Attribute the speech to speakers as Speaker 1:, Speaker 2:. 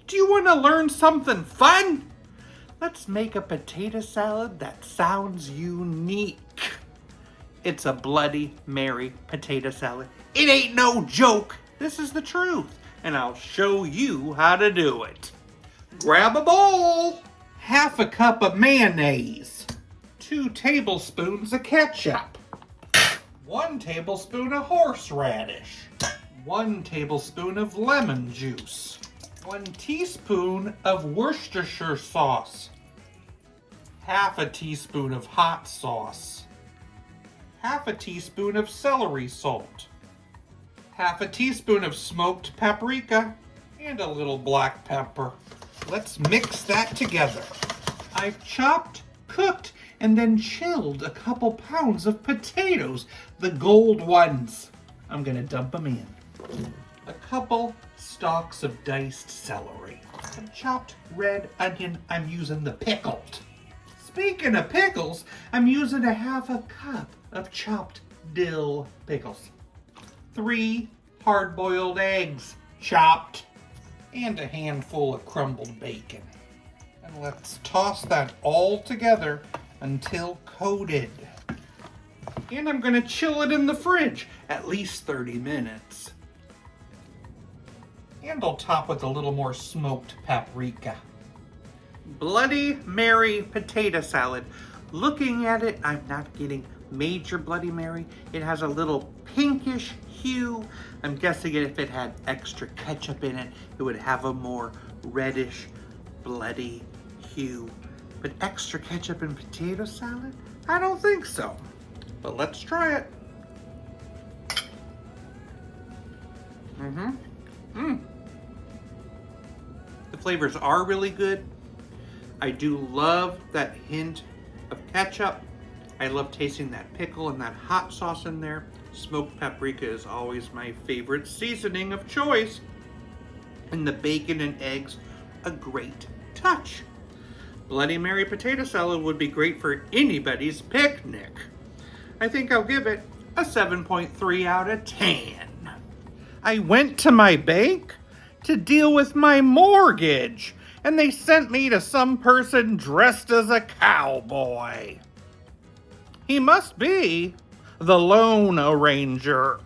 Speaker 1: Do you want to learn something fun? Let's make a potato salad that sounds unique. It's a Bloody Mary potato salad. It ain't no joke. This is the truth, and I'll show you how to do it. Grab a bowl, half a cup of mayonnaise, 2 tablespoons of ketchup, 1 tablespoon of horseradish, 1 tablespoon of lemon juice, 1 teaspoon of Worcestershire sauce, half a teaspoon of hot sauce, half a teaspoon of celery salt, half a teaspoon of smoked paprika, and a little black pepper. Let's mix that together. I've chopped, cooked, and then chilled a couple pounds of potatoes, the gold ones. I'm gonna dump them in. A couple stalks of diced celery. Some chopped red onion. I'm using the pickled. Speaking of pickles, I'm using a half a cup of chopped dill pickles. 3 hard-boiled eggs, chopped, and a handful of crumbled bacon. And let's toss that all together until coated. And I'm gonna chill it in the fridge at least 30 minutes. And I'll top with a little more smoked paprika. Bloody Mary potato salad. Looking at it, I'm not getting major Bloody Mary. It has a little pinkish hue. I'm guessing if it had extra ketchup in it, it would have a more reddish, bloody hue. But extra ketchup in potato salad? I don't think so. But let's try it. The flavors are really good. I do love that hint of ketchup. I love tasting that pickle and that hot sauce in there. Smoked paprika is always my favorite seasoning of choice. And the bacon and eggs, a great touch. Bloody Mary potato salad would be great for anybody's picnic. I think I'll give it a 7.3 out of 10. I went to my bank to deal with my mortgage, and they sent me to some person dressed as a cowboy. He must be the Lone Ranger.